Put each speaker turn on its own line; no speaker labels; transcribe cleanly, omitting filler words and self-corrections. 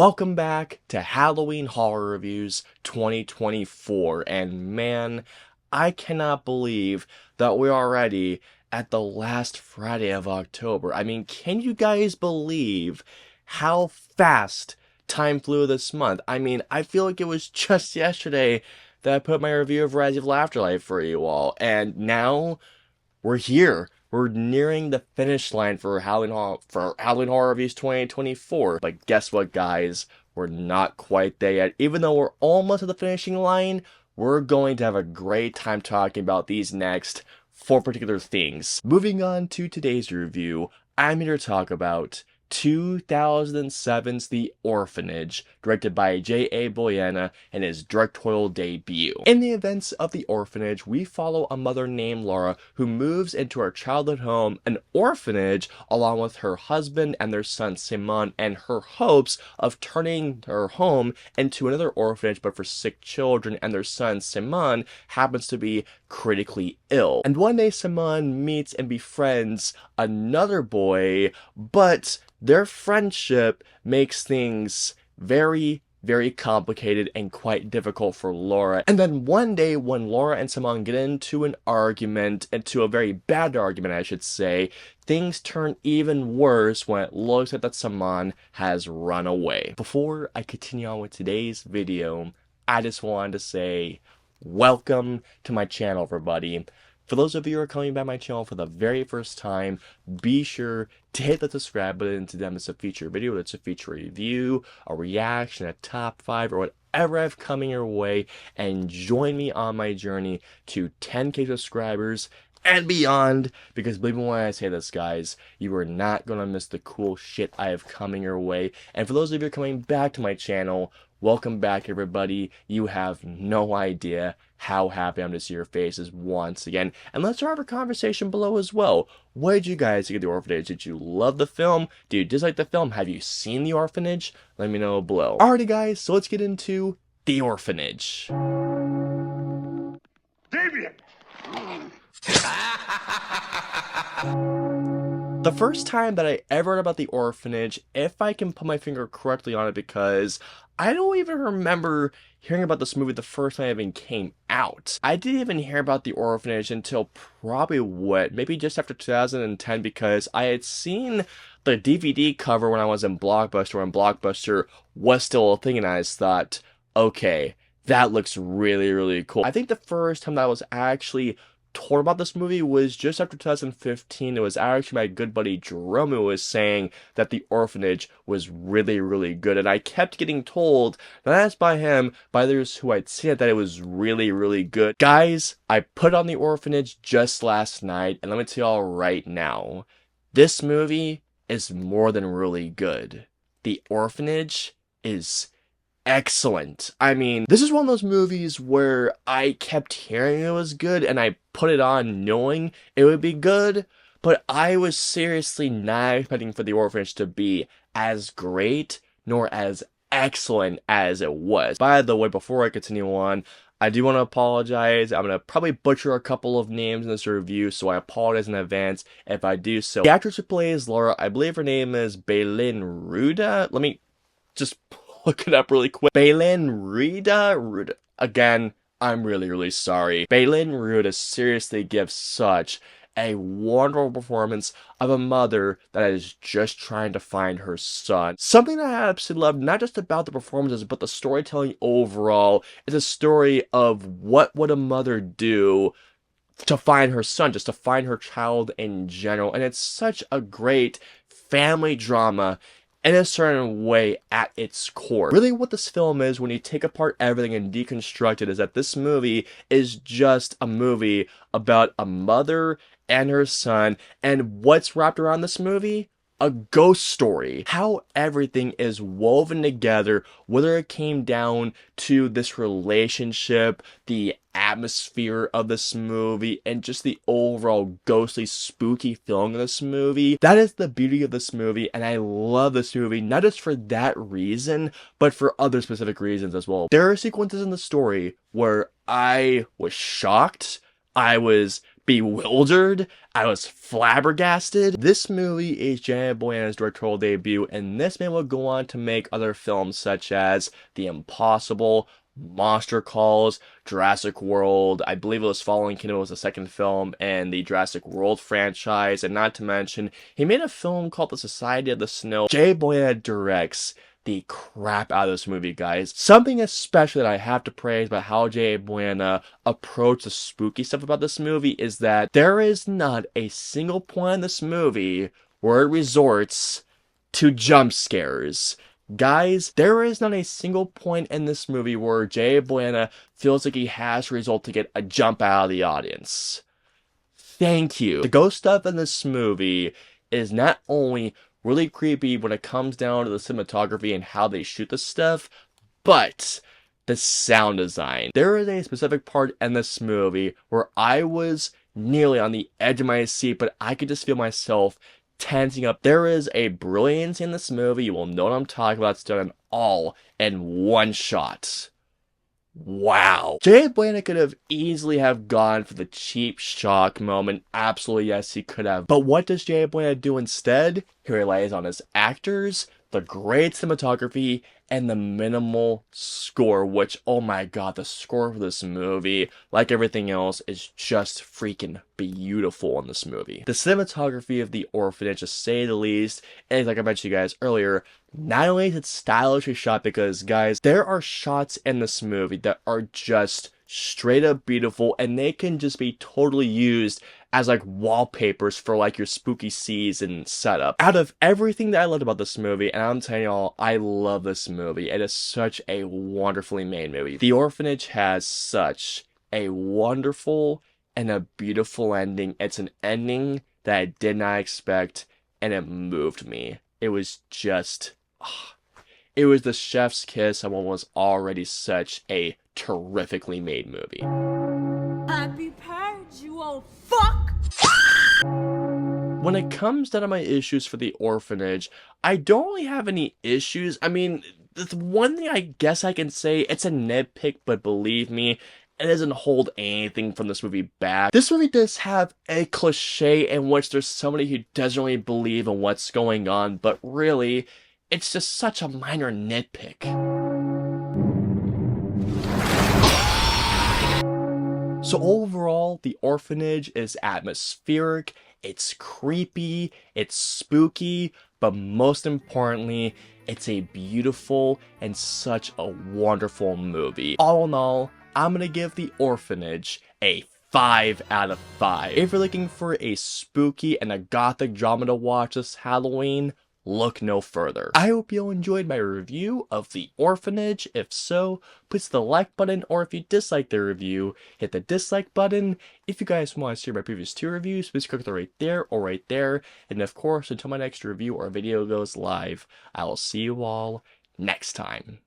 Welcome back to Halloween Horror Reviews 2024, and man, I cannot believe that we're already at the last Friday of October. I mean, can you guys believe how fast time flew this month? I mean, I feel like it was just yesterday that I put my review of Rise of Afterlife for you all, and now we're here. We're nearing the finish line for Halloween Horror Reviews 2024. But guess what, guys? We're not quite there yet. Even though we're almost at the finishing line, we're going to have a great time talking about these next four particular things. Moving on to today's review, I'm here to talk about 2007's The Orphanage, directed by J.A. Boyena in his directorial debut. In the events of The Orphanage, we follow a mother named Laura who moves into her childhood home, an orphanage, along with her husband and their son Simon, and her hopes of turning her home into another orphanage but for sick children, and their son Simon happens to be critically ill. And one day Simon meets and befriends another boy, but their friendship makes things very, very complicated and quite difficult for Laura. And then one day when Laura and Simon get into an argument, into a very bad argument I should say, things turn even worse when it looks like that Simon has run away. Before I continue on with today's video, I just wanted to say welcome to my channel, everybody. For those of you who are coming by my channel for the very first time, be sure to hit the subscribe button to them as a feature video, it's a feature review, a reaction, a top 5, or whatever I have coming your way, and join me on my journey to 10K subscribers and beyond, because believe me when I say this, guys, you are not going to miss the cool shit I have coming your way. And for those of you coming back to my channel, welcome back, everybody. You have no idea how happy I'm to see your faces once again. And let's have a conversation below as well. What did you guys think of The Orphanage? Did you love the film? Did you dislike the film? Have you seen The Orphanage? Let me know below. Alrighty, guys, so let's get into The Orphanage. Damien! The first time that I ever heard about The Orphanage, if I can put my finger correctly on it, because I don't even remember hearing about this movie the first time it even came out. I didn't even hear about The Orphanage until probably maybe just after 2010, because I had seen the DVD cover when I was in Blockbuster, when Blockbuster was still a thing, and I just thought, okay, that looks really, really cool. I think the first time that I was actually told about this movie was just after 2015. It was actually my good buddy Jerome who was saying that The Orphanage was really, really good, and I kept getting told, not asked by him, by others who I'd seen it, that it was really, really good. Guys, I put on The Orphanage just last night, and let me tell y'all right now, this movie is more than really good. The Orphanage is excellent. I mean, this is one of those movies where I kept hearing it was good and I put it on knowing it would be good, but I was seriously not expecting for The Orphanage to be as great nor as excellent as it was. By the way, before I continue on, I do want to apologize. I'm going to probably butcher a couple of names in this review, so I apologize in advance if I do so. The actress who plays Laura, I believe her name is Bailyn Ruda. Let me just look it up really quick. Bailyn Ruda. Again, I'm really, really sorry. Bailyn Ruda seriously gives such a wonderful performance of a mother that is just trying to find her son. Something that I absolutely love, not just about the performances, but the storytelling overall, is a story of what would a mother do to find her son, just to find her child in general. And it's such a great family drama in a certain way at its core. Really what this film is, when you take apart everything and deconstruct it, is that this movie is just a movie about a mother and her son, and what's wrapped around this movie? A ghost story. How everything is woven together, whether it came down to this relationship, the atmosphere of this movie, and just the overall ghostly, spooky feeling of this movie. That is the beauty of this movie, and I love this movie, not just for that reason, but for other specific reasons as well. There are sequences in the story where I was shocked, I was bewildered. I was flabbergasted. This movie is Janet Boyena's directorial debut, and this man will go on to make other films such as The Impossible, Monster Calls, Jurassic World. I believe it was Fallen Kingdom was the second film in the Jurassic World franchise, and not to mention, he made a film called The Society of the Snow. Jay Boyena directs the crap out of this movie, guys. Something especially that I have to praise about how Jay Boyena approached the spooky stuff about this movie is that there is not a single point in this movie where it resorts to jump scares. Guys, there is not a single point in this movie where Jay Boyena feels like he has to result to get a jump out of the audience. Thank you. The ghost stuff in this movie is not only really creepy when it comes down to the cinematography and how they shoot the stuff, but the sound design. There is a specific part in this movie where I was nearly on the edge of my seat, but I could just feel myself tensing up. There is a brilliance in this movie. You will know what I'm talking about. It's done all in one shot. Wow. Jay Boyena could have easily have gone for the cheap shock moment. Absolutely, yes, he could have. But what does Jay Boyena do instead? He relies on his actors, the great cinematography, and the minimal score, which, oh my god, the score for this movie, like everything else, is just freaking beautiful in this movie. The cinematography of The Orphanage, to say the least, is, like I mentioned you guys earlier, not only is it stylishly shot, because, guys, there are shots in this movie that are just straight up beautiful, and they can just be totally used as like wallpapers for like your spooky season setup. Out of everything that I loved about this movie, and I'm telling y'all, I love this movie. It is such a wonderfully made movie. The Orphanage has such a wonderful and a beautiful ending. It's an ending that I did not expect, and it moved me. It was just, it was the chef's kiss on what was already such a terrifically made movie.
Happy parents, you old fuck!
When it comes down to my issues for The Orphanage, I don't really have any issues. I mean, the one thing I guess I can say, it's a nitpick, but believe me, it doesn't hold anything from this movie back. This movie does have a cliche in which there's somebody who doesn't really believe in what's going on, but really, it's just such a minor nitpick. So overall, The Orphanage is atmospheric, it's creepy, it's spooky, but most importantly, it's a beautiful and such a wonderful movie. All in all, I'm gonna give The Orphanage a 5 out of 5. If you're looking for a spooky and a gothic drama to watch this Halloween, look no further. I hope you enjoyed my review of The Orphanage. If so, please hit the like button, or if you dislike the review, hit the dislike button. If you guys want to see my previous 2 reviews, please click right there or right there. And of course, until my next review or video goes live, I will see you all next time.